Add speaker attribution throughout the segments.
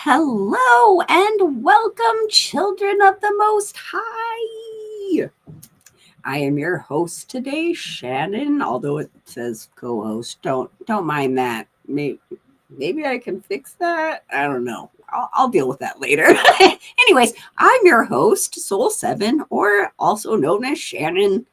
Speaker 1: Hello and welcome, children of the Most High. I am your host today, Shannon. Although it says co-host, don't mind that. Maybe I can fix that. I don't know. I'll deal with that later. Anyways, I'm your host, Soul Seven, or also known as Shannon.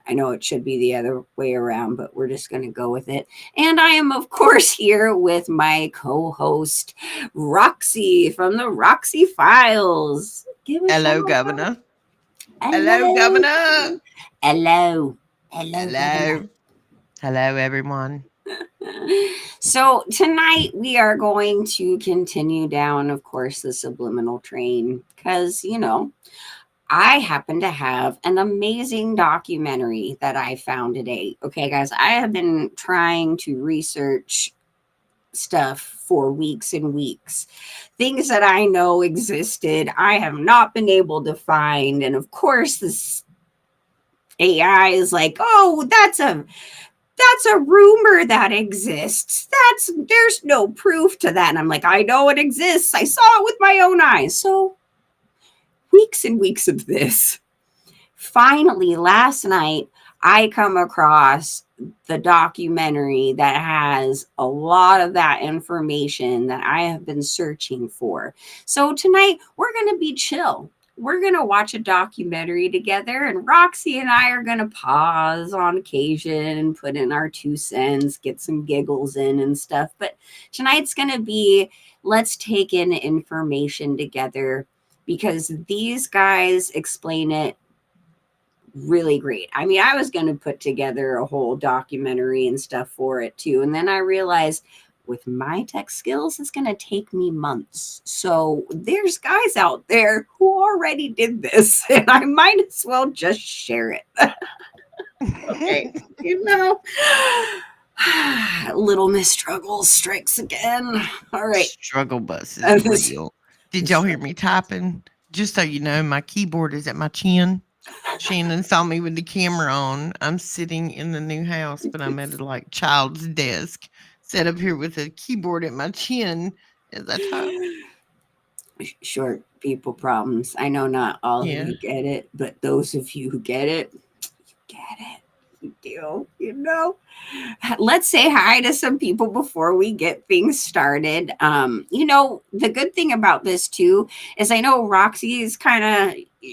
Speaker 1: I know it should be the other way around, but we're just going to go with it. And I am, of course, here with my co host, Roxy from the Roxy Files. Give a shout
Speaker 2: Hello,
Speaker 1: out.
Speaker 2: Governor. Hello,
Speaker 1: Hello.
Speaker 2: Governor.
Speaker 1: Hello. Hello, Governor.
Speaker 2: Hello. Hello, everyone.
Speaker 1: So, tonight we are going to continue down, of course, the subliminal train because, I happen to have an amazing documentary that I found today. Okay, guys, I have been trying to research stuff for weeks and weeks. Things that I know existed, I have not been able to find. And of course, this AI is like, "Oh, that's a rumor that exists. There's no proof to that." And I'm like, "I know it exists. I saw it with my own eyes." So, weeks and weeks of this. Finally, last night, I come across the documentary that has a lot of that information that I have been searching for. So tonight, we're going to be chill. We're going to watch a documentary together, and Roxy and I are going to pause on occasion and put in our 2 cents, get some giggles in and stuff. But tonight's going to be let's take in information together because these guys explain it really great. I mean, I was going to put together a whole documentary and stuff for it too. And then I realized with my tech skills, it's going to take me months. So there's guys out there who already did this, and I might as well just share it. Okay. You know, Little Miss Struggles strikes again. All right.
Speaker 2: Struggle bus is
Speaker 1: And this,
Speaker 2: real. Did y'all hear me typing? Just so you know, my keyboard is at my chin. Shannon saw me with the camera on. I'm sitting in the new house, but I'm at a like child's desk, set up here with a keyboard at my chin as I type.
Speaker 1: short people problems. I know not all of
Speaker 2: Yeah.
Speaker 1: you get it, but those of you who get it, get it. You do, you know? Let's say hi to some people before we get things started. The good thing about this too is I know Roxy is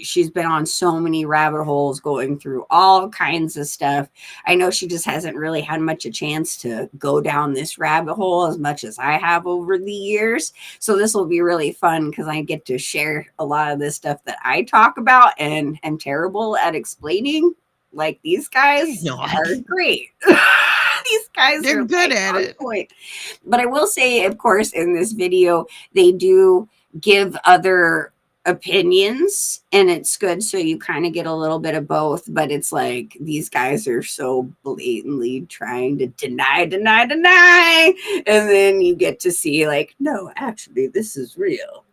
Speaker 1: she's been on so many rabbit holes going through all kinds of stuff. I know she just hasn't really had much a chance to go down this rabbit hole as much as I have over the years. So this will be really fun because I get to share a lot of this stuff that I talk about and am terrible at explaining. Like these
Speaker 2: You're
Speaker 1: guys
Speaker 2: not.
Speaker 1: are great. These guys
Speaker 2: They're
Speaker 1: are
Speaker 2: good
Speaker 1: like
Speaker 2: at
Speaker 1: on
Speaker 2: it.
Speaker 1: point. But I will say, of course, in this video, they do give other opinions, and it's good. So you kind of get a little bit of both. But it's like these guys are so blatantly trying to deny, deny, deny. And then you get to see, like, no, actually, this is real.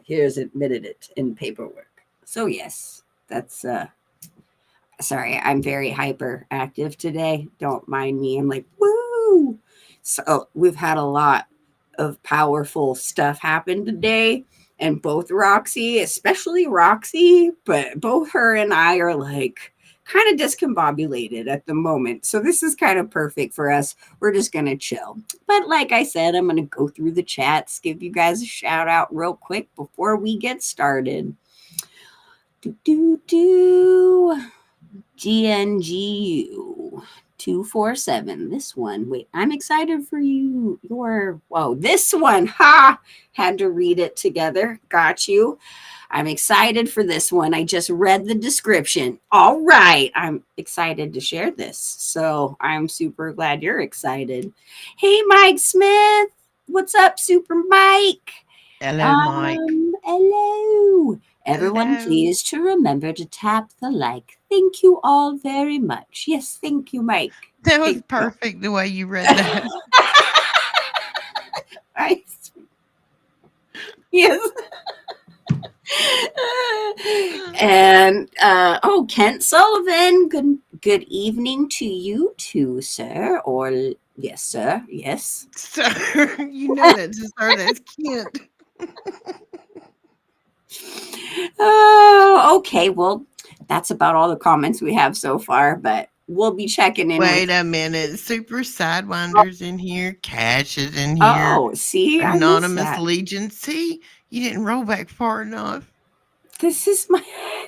Speaker 1: Here's admitted it in paperwork. So, yes, that's sorry, I'm very hyperactive today. Don't mind me. I'm like, woo. So we've had a lot of powerful stuff happen today. And both Roxy, especially Roxy, but both her and I are like kind of discombobulated at the moment. So this is kind of perfect for us. We're just going to chill. But like I said, I'm going to go through the chats, give you guys a shout out real quick before we get started. Do, do, do. GNGU 247. This one. Wait, I'm excited for you. Whoa, this one. Ha! Had to read it together. Got you. I'm excited for this one. I just read the description. All right. I'm excited to share this. So I'm super glad you're excited. Hey, Mike Smith. What's up, Super Mike?
Speaker 2: Hello, Mike.
Speaker 1: Hello. Everyone,
Speaker 2: Hello.
Speaker 1: please to remember to tap the like. Thank you all very much. Yes, thank you, Mike.
Speaker 2: That was
Speaker 1: Thank you.
Speaker 2: perfect the way you read that.
Speaker 1: Nice. Yes. And Kent Sullivan. Good evening to you too, sir. Or yes, sir. Yes.
Speaker 2: Sir, you know that's a sir. That's Kent.
Speaker 1: Oh, okay. Well, that's about all the comments we have so far, but we'll be checking in with.
Speaker 2: Wait a minute. Super Sidewinder's in here. Cash is in here.
Speaker 1: Oh, see, I missed
Speaker 2: Anonymous
Speaker 1: that.
Speaker 2: Legion. See, you didn't roll back far enough.
Speaker 1: This is my.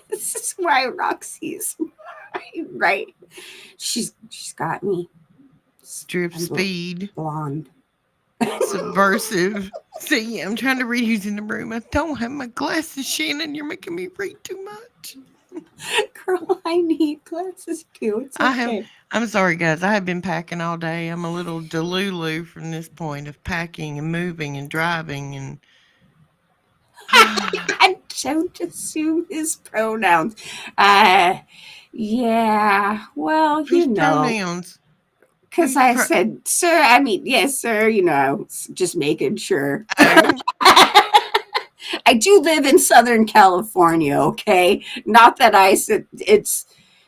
Speaker 1: This is why Roxy's right. She's got me.
Speaker 2: Drip
Speaker 1: I'm
Speaker 2: speed.
Speaker 1: blonde.
Speaker 2: Subversive. See, I'm trying to read who's in the room. I don't have my glasses, Shannon. You're making me read too much.
Speaker 1: Girl, I need glasses too. It's
Speaker 2: I have.
Speaker 1: okay.
Speaker 2: I'm sorry, guys. I have been packing all day. I'm a little delulu from this point of packing and moving and driving and.
Speaker 1: I don't assume his pronouns. Uh, yeah. Well,
Speaker 2: Whose pronouns?
Speaker 1: because
Speaker 2: Whose
Speaker 1: I
Speaker 2: pro?
Speaker 1: said, sir. I mean, yes, sir. Just making sure.
Speaker 2: Oh,
Speaker 1: I do live in Southern California. Okay, not that I said it's.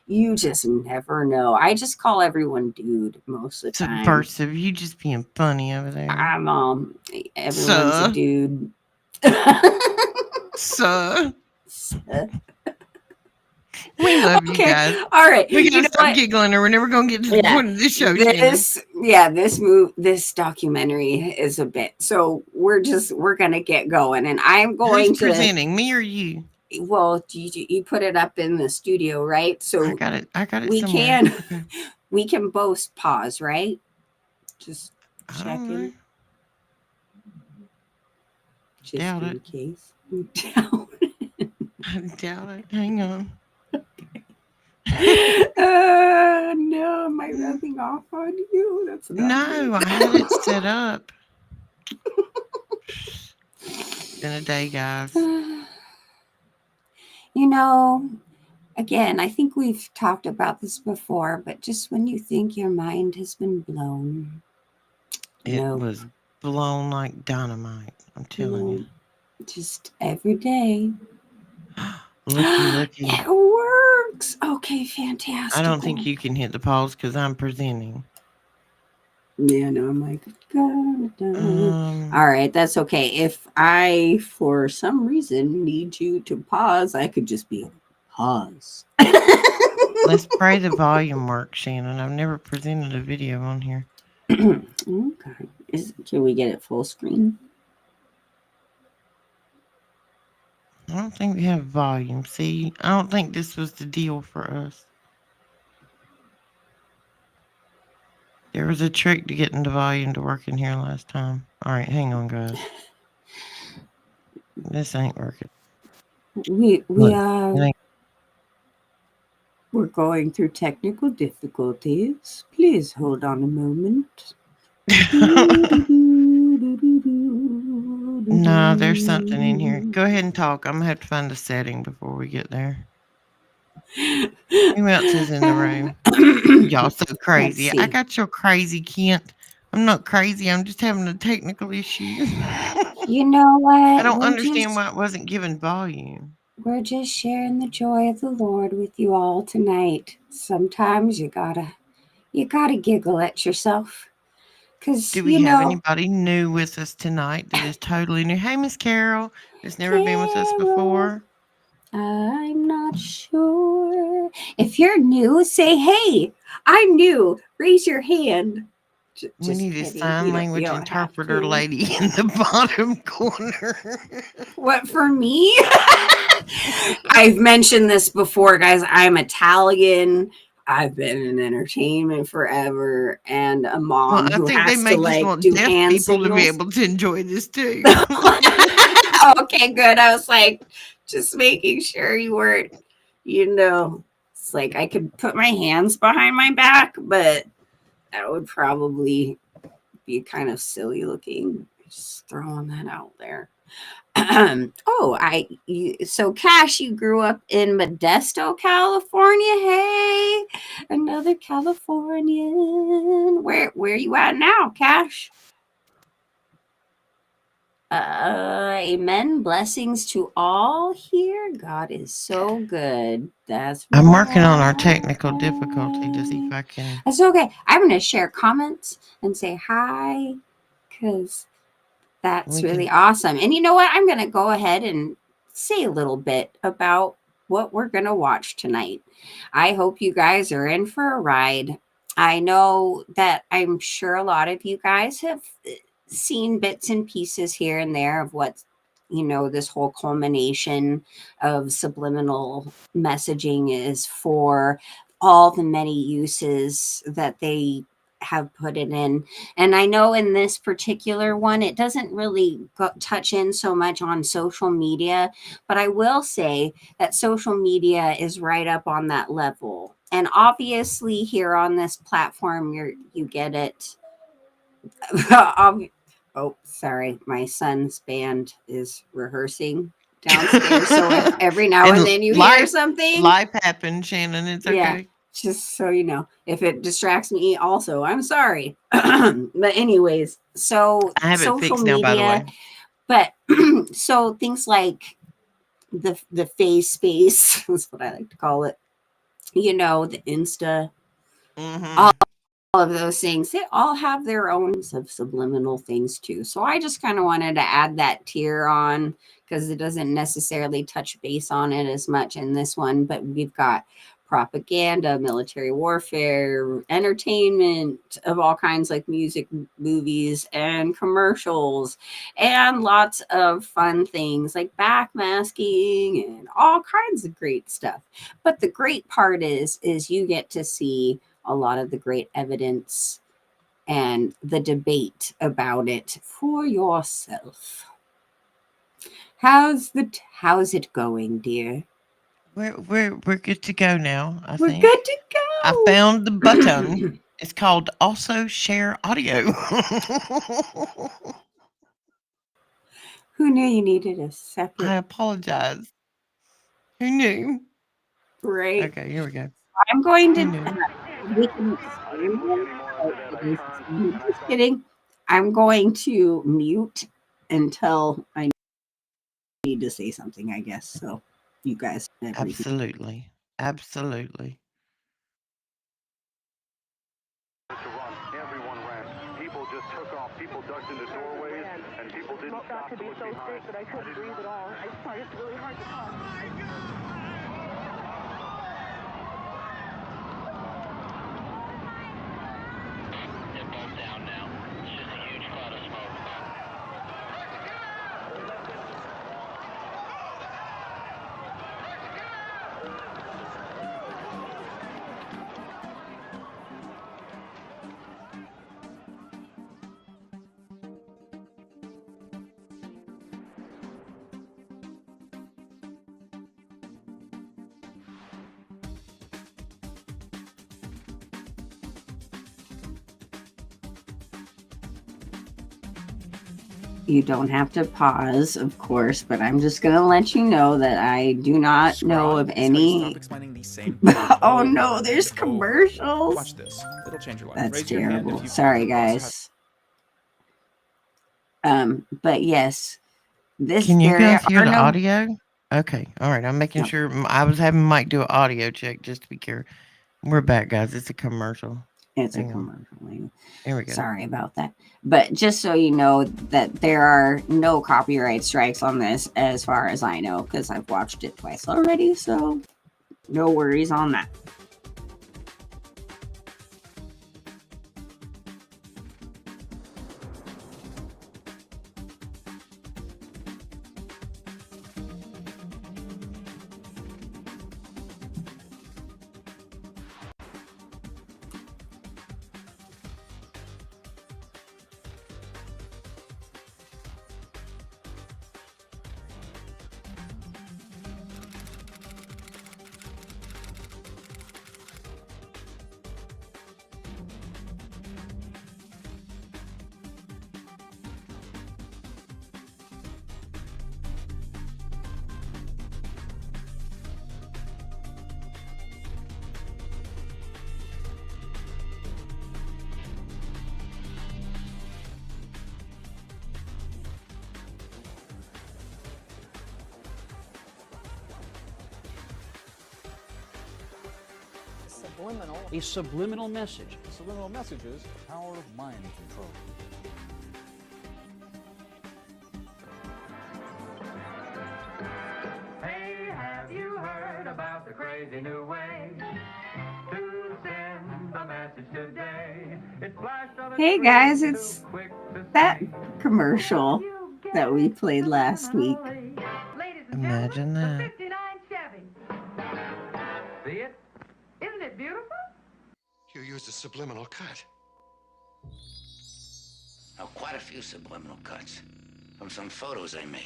Speaker 1: You just never know. I just call everyone dude most of the time.
Speaker 2: subversive. You just being funny over there.
Speaker 1: I'm everyone's a
Speaker 2: Suh.
Speaker 1: dude.
Speaker 2: Suh. We love you
Speaker 1: Okay,
Speaker 2: guys.
Speaker 1: all right.
Speaker 2: We
Speaker 1: You
Speaker 2: gotta
Speaker 1: know
Speaker 2: stop
Speaker 1: what?
Speaker 2: giggling or we're never gonna get to the
Speaker 1: Yeah,
Speaker 2: point of this show, Shannon.
Speaker 1: this documentary is a bit. So we're gonna get going, and I'm
Speaker 2: Who's
Speaker 1: going to.
Speaker 2: presenting? Me or you?
Speaker 1: Well, you put it up in the studio, right?
Speaker 2: I
Speaker 1: So
Speaker 2: got it. I got it
Speaker 1: we
Speaker 2: somewhere.
Speaker 1: can
Speaker 2: Okay.
Speaker 1: we can both pause, right? Just
Speaker 2: I don't know.
Speaker 1: checking, just
Speaker 2: Doubt it.
Speaker 1: in case.
Speaker 2: I doubt it. Hang on.
Speaker 1: No, am I rubbing off on you? That's not
Speaker 2: No,
Speaker 1: good.
Speaker 2: I had it set up. Been a day, guys.
Speaker 1: you know, Again, I think we've talked about this before, but just when you think your mind has been blown,
Speaker 2: It
Speaker 1: no,
Speaker 2: was blown like dynamite. I'm telling you.
Speaker 1: no, just every day.
Speaker 2: Looky, looky.
Speaker 1: It works. Okay,
Speaker 2: I don't think
Speaker 1: fantastical.
Speaker 2: you can hit the pause because I'm presenting.
Speaker 1: Yeah, no, I'm like, God.
Speaker 2: Um,
Speaker 1: All right, that's okay. If I, for some reason, need you to pause, I could just be pause.
Speaker 2: let's pray the volume works, Shannon. I've never presented a video on here.
Speaker 1: Okay. Can we get it full screen?
Speaker 2: I don't think we have volume. See, I don't think this was the deal for us. There was a trick to getting the volume to work in here last time. All right, hang on, guys. This ain't working.
Speaker 1: We
Speaker 2: Look,
Speaker 1: are
Speaker 2: it ain't.
Speaker 1: we're going through technical difficulties. Please hold on a moment.
Speaker 2: No, there's something in here. Go ahead and talk. I'm gonna have to find a setting before we get there. Who else is in the room? Y'all so
Speaker 1: Let's
Speaker 2: crazy. I
Speaker 1: see.
Speaker 2: got your crazy, Kent. I'm not crazy. I'm just having a technical issue.
Speaker 1: You know
Speaker 2: I
Speaker 1: what?
Speaker 2: don't understand why it wasn't given volume.
Speaker 1: We're just sharing the joy of the Lord with you all tonight. Sometimes you gotta giggle at yourself, cause
Speaker 2: Do we have anybody new with us tonight that is totally new? Hey, Miss Carol, that's never been with us
Speaker 1: Carol,
Speaker 2: before.
Speaker 1: I'm not sure. If you're new, say hey. I'm new. Raise your hand.
Speaker 2: We
Speaker 1: Just
Speaker 2: need a
Speaker 1: kidding.
Speaker 2: sign
Speaker 1: You
Speaker 2: language
Speaker 1: don't have
Speaker 2: interpreter
Speaker 1: to.
Speaker 2: lady in the bottom corner.
Speaker 1: What for me? I've mentioned this before, guys. I'm Italian. I've been in entertainment forever, and a
Speaker 2: Well,
Speaker 1: mom
Speaker 2: I
Speaker 1: who
Speaker 2: think they
Speaker 1: has to
Speaker 2: may just
Speaker 1: like
Speaker 2: want
Speaker 1: do
Speaker 2: deaf
Speaker 1: hand
Speaker 2: people to be
Speaker 1: signals.
Speaker 2: able to enjoy this too.
Speaker 1: Okay, good. I was like, just making sure you weren't, it's like I could put my hands behind my back, but that would probably be kind of silly looking. Just throwing that out there. So Cash, you grew up in Modesto, California. Hey, another Californian. Where you at now, Cash? Amen. Blessings to all here. God is so good. That's
Speaker 2: I'm working on our
Speaker 1: right.
Speaker 2: technical difficulty to see if I can.
Speaker 1: That's okay. I'm going to share comments and say hi because that's
Speaker 2: We
Speaker 1: really
Speaker 2: can.
Speaker 1: awesome. And you know what? I'm going to go ahead and say a little bit about what we're going to watch tonight. I hope you guys are in for a ride. I know that I'm sure a lot of you guys have seen bits and pieces here and there of what, this whole culmination of subliminal messaging is for, all the many uses that they have put it in. And I know in this particular one, it doesn't really touch in so much on social media, but I will say that social media is right up on that level. And obviously, here on this platform, you get it. Oh, sorry, my son's band is rehearsing downstairs. So if every now
Speaker 2: And
Speaker 1: and then you hear
Speaker 2: life
Speaker 1: something,
Speaker 2: life happened, Shannon. It's
Speaker 1: yeah,
Speaker 2: okay.
Speaker 1: just so you know, if it distracts me, also, I'm sorry. But anyways, so
Speaker 2: I have it
Speaker 1: social
Speaker 2: fixed now, by the
Speaker 1: media,
Speaker 2: way.
Speaker 1: but so things like the face space is what I like to call it. The Insta, all
Speaker 2: Hmm.
Speaker 1: of those things, they all have their own of subliminal things too. So I just kind of wanted to add that tier on because it doesn't necessarily touch base on it as much in this one, but we've got propaganda, military warfare, entertainment of all kinds like music, movies, and commercials, and lots of fun things like backmasking and all kinds of great stuff. But the great part is you get to see a lot of the great evidence and the debate about it for yourself. How's it going, dear?
Speaker 2: We're good to go now, I
Speaker 1: We're good
Speaker 2: think.
Speaker 1: to
Speaker 2: I
Speaker 1: go.
Speaker 2: found the button. It's called also share audio.
Speaker 1: Who knew you needed a
Speaker 2: I
Speaker 1: separate
Speaker 2: apologize. Who knew?
Speaker 1: break?
Speaker 2: Okay, here we go.
Speaker 1: I'm going
Speaker 2: Who
Speaker 1: to
Speaker 2: knew?
Speaker 1: we can scramble. Just kidding. I'm going to mute until I need to say something, I guess. So you guys everything.
Speaker 2: Absolutely. Absolutely.
Speaker 3: To run. Everyone ran. People just took off. People ducked into doorways, and people didn't stop to look behind.
Speaker 4: That I couldn't breathe at all. I find it really hard to talk.
Speaker 3: They're both down now. It's just a huge cloud of smoke.
Speaker 1: You don't have to pause, of course, but I'm just going to let you know that I do not know of any.
Speaker 5: Explaining the same
Speaker 1: Oh no, there's commercials.
Speaker 5: Watch this. It'll change your life.
Speaker 1: That's
Speaker 5: Raise your hand
Speaker 1: terrible.
Speaker 5: if you
Speaker 1: Sorry,
Speaker 5: also have
Speaker 1: guys. But yes,
Speaker 2: Can you
Speaker 1: there
Speaker 2: guys hear
Speaker 1: are
Speaker 2: the
Speaker 1: no.
Speaker 2: audio? Okay. All right. I'm making
Speaker 1: No,
Speaker 2: sure. I was having Mike do an audio check just to be careful. We're back, guys. It's a commercial.
Speaker 1: it's a
Speaker 2: Hang on.
Speaker 1: commercial.
Speaker 2: Here we go.
Speaker 1: Sorry about that. But just so you know that there are no copyright strikes on this, as far as I know, because I've watched it twice already. So no worries on that.
Speaker 4: Subliminal.
Speaker 6: A subliminal message.
Speaker 7: Subliminal messages, the power of mind control.
Speaker 6: crazy new way to send a message today. It flashed on the
Speaker 1: Hey
Speaker 6: screen
Speaker 1: guys,
Speaker 6: too
Speaker 1: it's
Speaker 6: quick to
Speaker 1: that
Speaker 6: see.
Speaker 1: commercial that we played last week.
Speaker 4: Ladies and
Speaker 2: Imagine
Speaker 4: gentlemen,
Speaker 2: that.
Speaker 4: the 59 Chevy.
Speaker 6: See it?
Speaker 4: Isn't it beautiful?
Speaker 8: You used a subliminal cut.
Speaker 9: Now, quite a few subliminal cuts from some photos I made.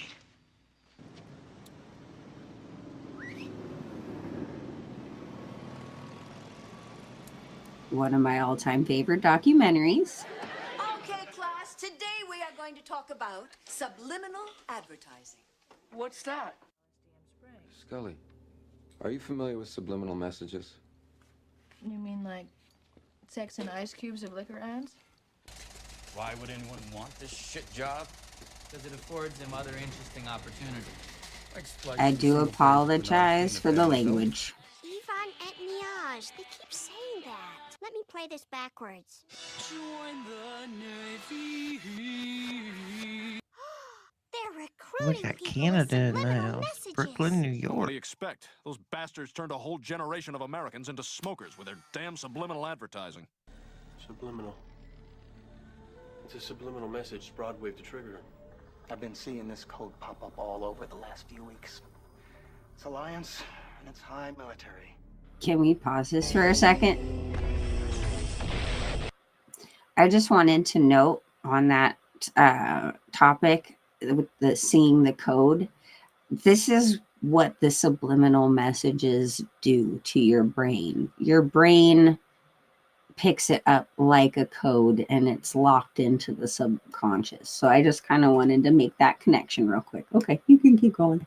Speaker 1: One of my all-time favorite documentaries.
Speaker 10: Okay, class, today we are going to talk about subliminal advertising.
Speaker 11: What's that?
Speaker 12: Scully, are you familiar with subliminal messages?
Speaker 13: You mean like sex and ice cubes of liquor ads?
Speaker 5: Why would anyone want this shit job? Because it affords them other interesting opportunities.
Speaker 1: I do apologize for the language.
Speaker 14: Yvonne et Niage. They keep saying that. Let me play this backwards.
Speaker 11: Join the Navy.
Speaker 14: They're
Speaker 2: We
Speaker 14: recruiting
Speaker 2: got
Speaker 14: people
Speaker 2: Canada
Speaker 14: with
Speaker 2: in the
Speaker 14: subliminal
Speaker 2: house.
Speaker 14: messages.
Speaker 2: Brooklyn, New
Speaker 7: What
Speaker 2: York.
Speaker 7: do you expect? Those bastards turned a whole generation of Americans into smokers with their damn subliminal advertising.
Speaker 15: Subliminal. It's a subliminal message Broadwave to trigger.
Speaker 16: I've been seeing this code pop up all over the last few weeks. It's Alliance and it's high military.
Speaker 1: Can we pause this for a second? I just wanted to note on that topic with the seeing the code. This is what the subliminal messages do to your brain. Your brain picks it up like a code and it's locked into the subconscious. So I just kind of wanted to make that connection real quick. Okay, you can keep going.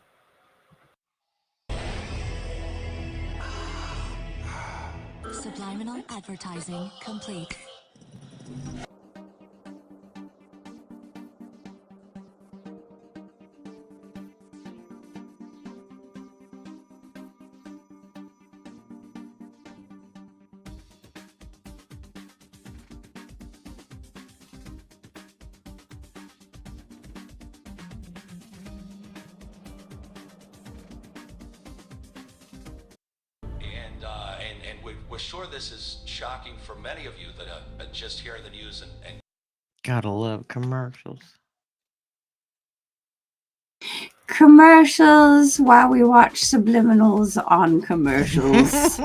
Speaker 10: Subliminal advertising complete.
Speaker 17: And we're sure this is shocking for many of you that are just hearing the news and
Speaker 2: Gotta love commercials.
Speaker 1: Commercials while we watch subliminals on commercials.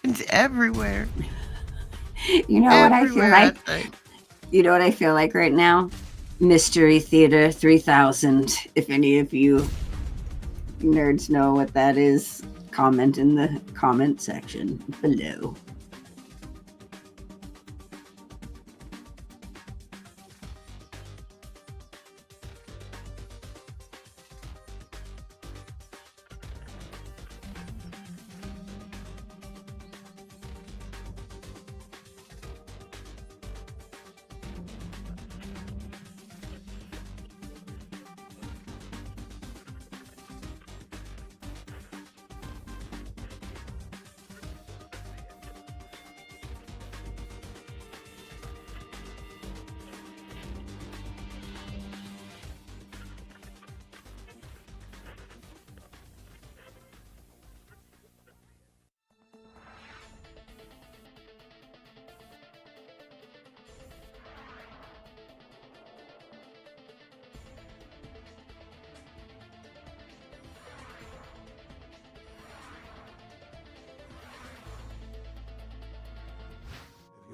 Speaker 2: It's everywhere.
Speaker 1: You know what I feel
Speaker 2: Everywhere,
Speaker 1: like?
Speaker 2: think.
Speaker 1: You know what I feel like right now? Mystery Theater 3000. If any of you nerds know what that is, comment in the comment section below.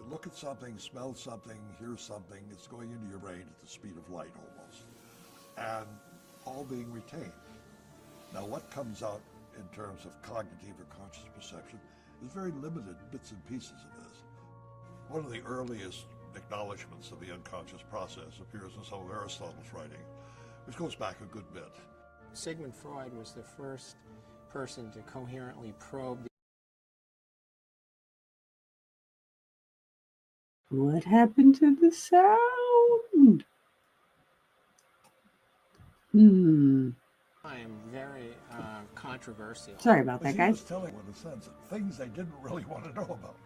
Speaker 18: Look at something, smell something, hear something, it's going into your brain at the speed of light almost, and all being retained. Now what comes out in terms of cognitive or conscious perception is very limited bits and pieces of this. One of the earliest acknowledgments of the unconscious process appears in some of Aristotle's writing, which goes back a good bit.
Speaker 19: Sigmund Freud was the first person to coherently probe the
Speaker 1: What happened to the sound?
Speaker 19: I am very controversial.
Speaker 1: Sorry about that,
Speaker 18: He
Speaker 1: guys.
Speaker 18: was telling, in a sense, things they didn't really want to know about.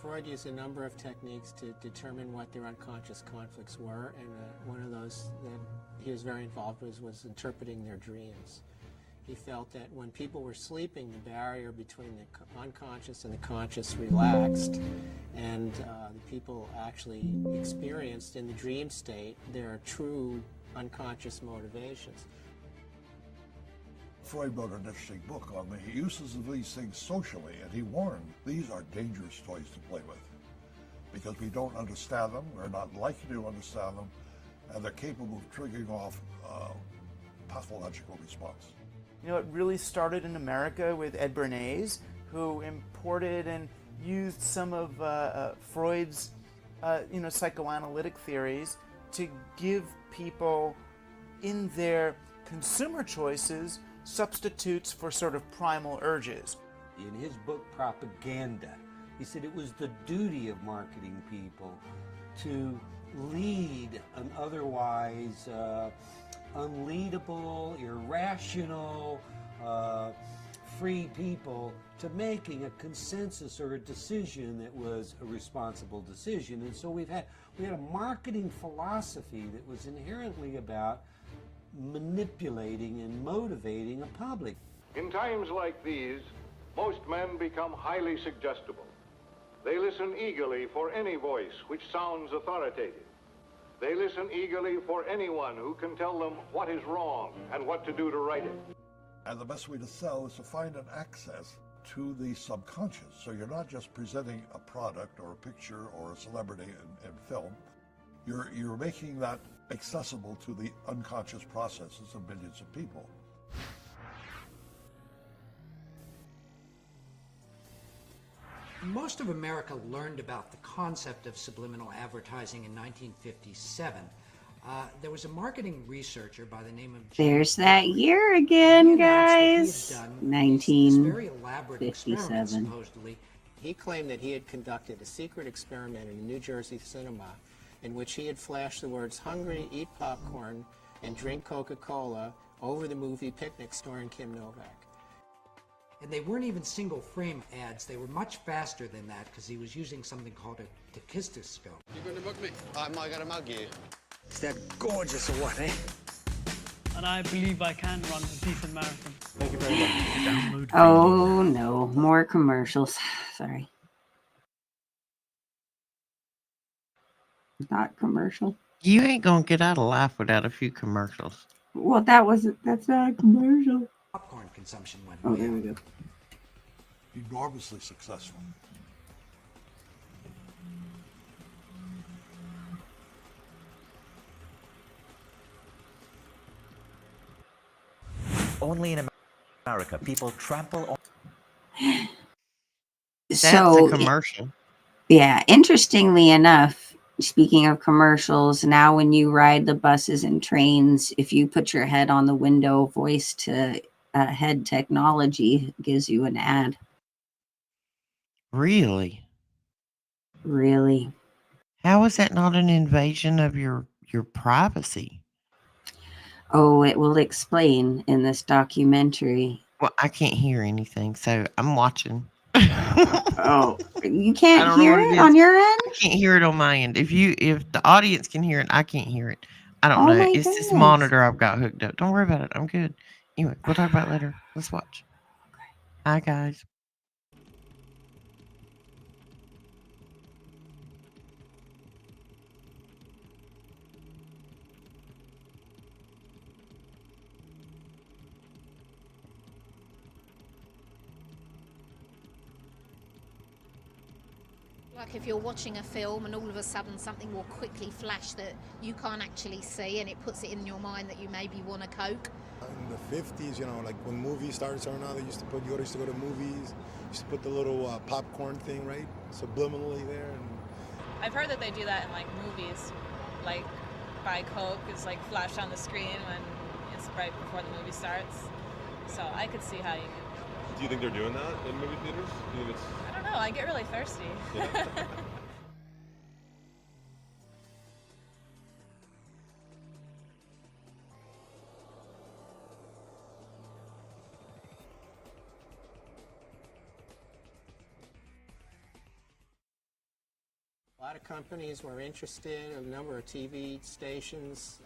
Speaker 19: Freud used a number of techniques to determine what their unconscious conflicts were, and one of those that he was very involved with was interpreting their dreams. He felt that when people were sleeping, the barrier between the unconscious and the conscious relaxed, and the people actually experienced in the dream state their true unconscious motivations.
Speaker 18: Freud wrote an interesting book on the uses of these things socially, and he warned these are dangerous toys to play with because we don't understand them, we're not likely to understand them, and they're capable of triggering off pathological response.
Speaker 20: You know, it really started in America with Ed Bernays, who imported and used some of Freud's, psychoanalytic theories to give people in their consumer choices substitutes for sort of primal urges.
Speaker 21: In his book, Propaganda, he said it was the duty of marketing people to lead an otherwise unleadable, irrational, free people to making a consensus or a decision that was a responsible decision. And so we had a marketing philosophy that was inherently about manipulating and motivating a public.
Speaker 3: In times like these, most men become highly suggestible. They listen eagerly for any voice which sounds authoritative. They listen eagerly for anyone who can tell them what is wrong and what to do to right it.
Speaker 18: And the best way to sell is to find an access to the subconscious. So you're not just presenting a product or a picture or a celebrity in film. You're making that accessible to the unconscious processes of millions of people.
Speaker 22: Most of America learned about the concept of subliminal advertising in 1957. There was a marketing researcher by the name of...
Speaker 1: There's that year again, guys.
Speaker 22: Very elaborate
Speaker 1: 1957.
Speaker 22: experiment, supposedly.
Speaker 19: He claimed that he had conducted a secret experiment in a New Jersey cinema in which he had flashed the words "hungry, eat popcorn, and drink Coca-Cola" over the movie Picnic starring Kim Novak.
Speaker 22: And they weren't even single frame ads. They were much faster than that because he was using something called a tachistoscope.
Speaker 8: You going to mug me? I'm not going to mug you.
Speaker 23: Is that gorgeous or what, eh?
Speaker 11: And I believe I can run a decent marathon.
Speaker 23: Thank you very much.
Speaker 11: Download
Speaker 1: Oh no, more commercials. Sorry. Not commercial.
Speaker 2: You ain't gonna get out of life without a few commercials.
Speaker 1: Well, that's not a commercial.
Speaker 22: Popcorn consumption went
Speaker 1: Oh,
Speaker 22: way
Speaker 1: there
Speaker 22: up.
Speaker 1: we go.
Speaker 18: Enormously successful.
Speaker 24: Only in America, people trample on...
Speaker 2: That's
Speaker 1: So,
Speaker 2: a commercial.
Speaker 1: yeah, interestingly enough, speaking of commercials, now when you ride the buses and trains, if you put your head on the window, voice to head technology gives you an ad.
Speaker 2: Really?
Speaker 1: Really?
Speaker 2: How is that not an invasion of your privacy?
Speaker 1: Oh, it will explain in this documentary.
Speaker 2: Well, I can't hear anything, so I'm watching.
Speaker 1: Oh, you
Speaker 2: I
Speaker 1: can't
Speaker 2: don't know
Speaker 1: hear
Speaker 2: what
Speaker 1: it
Speaker 2: is.
Speaker 1: on your end?
Speaker 2: I can't hear it on my end. If the audience can hear it, I can't hear it. I don't
Speaker 1: Oh
Speaker 2: know.
Speaker 1: my
Speaker 2: It's this
Speaker 1: goodness.
Speaker 2: monitor I've got hooked up. Don't worry about it. I'm good. Anyway, we'll talk about it later. Let's watch. Hi, guys.
Speaker 25: Like if you're watching a film and all of a sudden something will quickly flash that you can't actually see, and it puts it in your mind that you maybe want a Coke.
Speaker 26: In the 50s, you know, like when movies started turning on, they used to go to movies, used to put the little popcorn thing, right, subliminally there. And
Speaker 27: I've heard that they do that in like movies, like buy Coke is like flashed on the screen when it's right before the movie starts. So I could see how you could.
Speaker 28: Do you think they're doing that in movie theaters? Do you think it's...
Speaker 27: I don't know, I get really thirsty.
Speaker 28: Yeah.
Speaker 19: A lot of companies were interested. A number of TV stations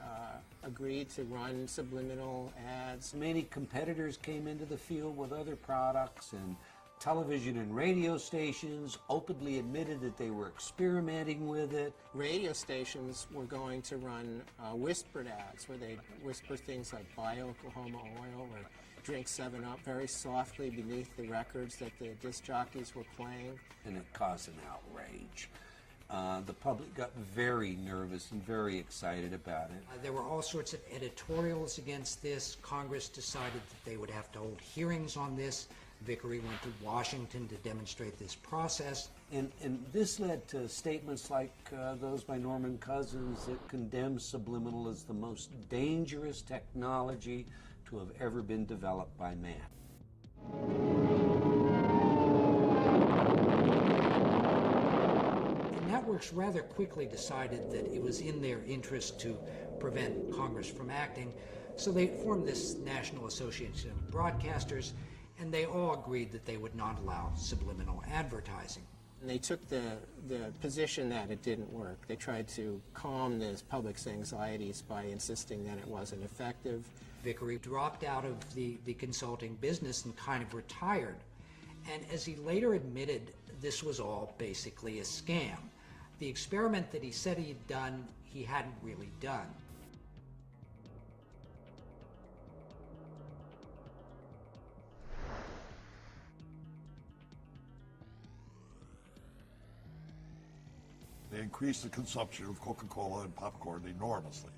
Speaker 19: agreed to run subliminal ads.
Speaker 21: Many competitors came into the field with other products, and television and radio stations openly admitted that they were experimenting with it.
Speaker 19: Radio stations were going to run whispered ads where they'd whisper things like buy Oklahoma oil or drink 7-Up very softly beneath the records that the disc jockeys were playing.
Speaker 21: And it caused an outrage. The public got very nervous and very excited about it.
Speaker 22: There were all sorts of editorials against this. Congress decided that they would have to hold hearings on this. Vickery went to Washington to demonstrate this process.
Speaker 21: And this led to statements like those by Norman Cousins that condemned subliminal as the most dangerous technology to have ever been developed by man.
Speaker 22: The networks rather quickly decided that it was in their interest to prevent Congress from acting, so they formed this National Association of Broadcasters, and they all agreed that they would not allow subliminal advertising.
Speaker 19: And they took the position that it didn't work. They tried to calm the public's anxieties by insisting that it wasn't effective.
Speaker 22: Vickery dropped out of the consulting business and kind of retired. And as he later admitted, this was all basically a scam. The experiment that he said he'd done, he hadn't really done.
Speaker 18: They increased the consumption of Coca-Cola and popcorn enormously.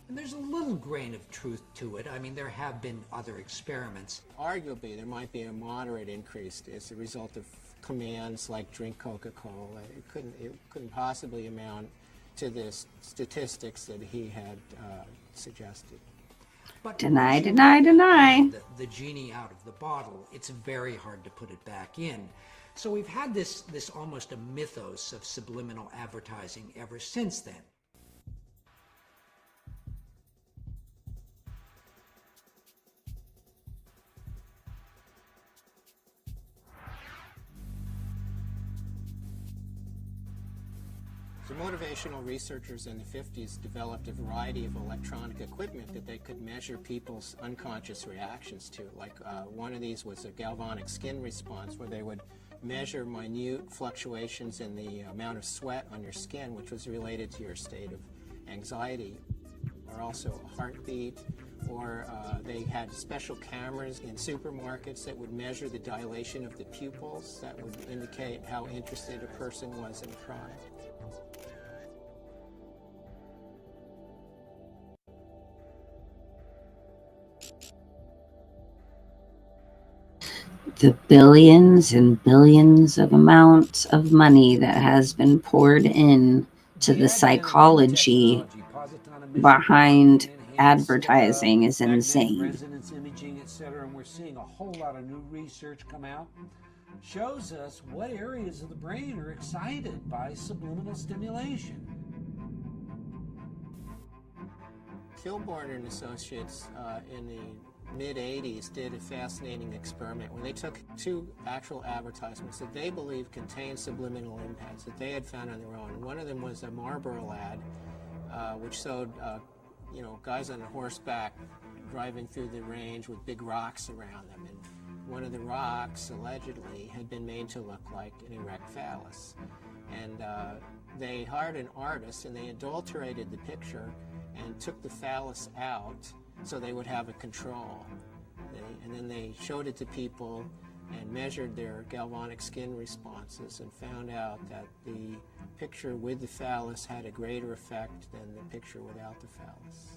Speaker 22: And there's a little grain of truth to it. I mean, there have been other experiments.
Speaker 19: Arguably, there might be a moderate increase as a result of commands like drink Coca-Cola. It couldn't possibly amount to the statistics that he had suggested.
Speaker 22: But
Speaker 1: deny, deny, deny.
Speaker 22: The genie out of the bottle, it's very hard to put it back in. So we've had this almost a mythos of subliminal advertising ever since then.
Speaker 19: So motivational researchers in the 50s developed a variety of electronic equipment that they could measure people's unconscious reactions to. Like one of these was a galvanic skin response where they would measure minute fluctuations in the amount of sweat on your skin, which was related to your state of anxiety, or also a heartbeat, or they had special cameras in supermarkets that would measure the dilation of the pupils that would indicate how interested a person was in a product.
Speaker 1: The billions and billions of amounts of money that has been poured in to the psychology behind advertising is insane.
Speaker 21: Resonance imaging, etc., and we're seeing a whole lot of new research come out. Shows us what areas of the brain are excited by subliminal stimulation.
Speaker 19: Kilborn and Associates in the mid-'80s did a fascinating experiment where they took two actual advertisements that they believed contained subliminal impacts that they had found on their own. One of them was a Marlboro ad, which showed guys on a horseback driving through the range with big rocks around them. And one of the rocks, allegedly, had been made to look like an erect phallus. And they hired an artist, and they adulterated the picture and took the phallus out so they would have a control. And then they showed it to people and measured their galvanic skin responses and found out that the picture with the phallus had a greater effect than the picture without the phallus.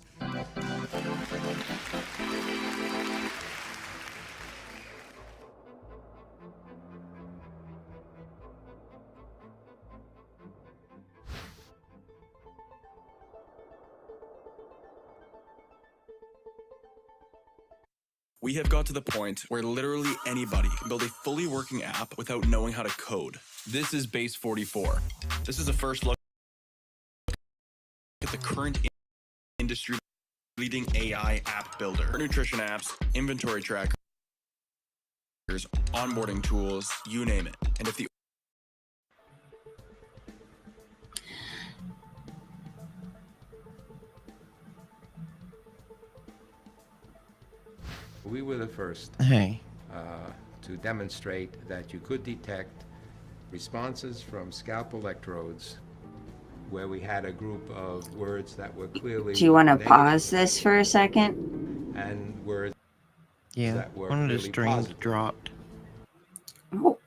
Speaker 4: We have got to the point where literally anybody can build a fully working app without knowing how to code. This is Base 44. This is a first look at the current industry-leading AI app builder. For nutrition apps, inventory trackers, onboarding tools, you name it. And if the
Speaker 5: We were the first
Speaker 2: Hey.
Speaker 5: to demonstrate that you could detect responses from scalp electrodes where we had a group of words that were clearly
Speaker 1: Do you want to
Speaker 5: negative
Speaker 1: pause this for a second?
Speaker 5: and words
Speaker 2: Yeah,
Speaker 5: that were
Speaker 2: one of the
Speaker 5: clearly
Speaker 2: strings
Speaker 5: positive.
Speaker 2: dropped.
Speaker 1: Oh,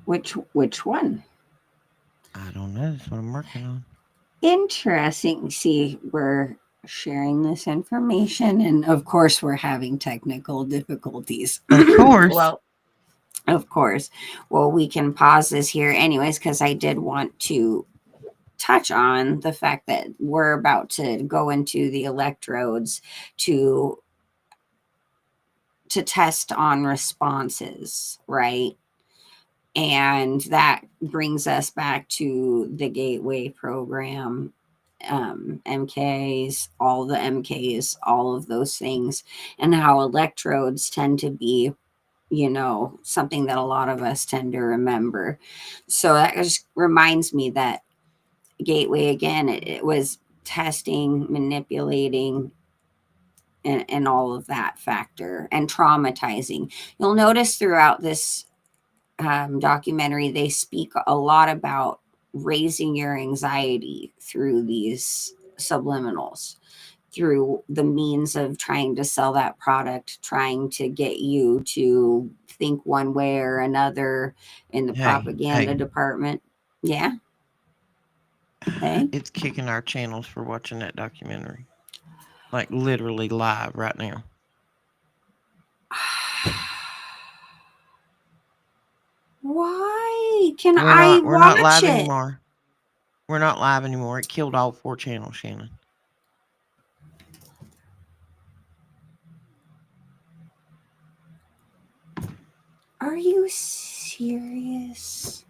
Speaker 1: which one?
Speaker 2: I don't know. That's what I'm working on.
Speaker 1: Interesting. See, we're sharing this information, and of course, we're having technical difficulties.
Speaker 2: Of course.
Speaker 1: Well, of course. Well, we can pause this here, anyways, because I did want to touch on the fact that we're about to go into the electrodes to test on responses, right? And that brings us back to the gateway program, MKs, all the MKs, all of those things, and how electrodes tend to be, something that a lot of us tend to remember. So that just reminds me that gateway, again, it was testing, manipulating, and all of that factor, and traumatizing. You'll notice throughout this documentary, they speak a lot about raising your anxiety through these subliminals, through the means of trying to sell that product, trying to get you to think one way or another in the propaganda department. Yeah. Hey.
Speaker 2: It's kicking our channels for watching that documentary. Like literally live right now.
Speaker 1: Why can
Speaker 2: We're
Speaker 1: I
Speaker 2: not live
Speaker 1: watch it?
Speaker 2: anymore. We're not live anymore. It killed all 4 channels, Shannon.
Speaker 1: Are you serious?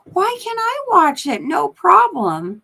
Speaker 1: Why can I watch it? No problem.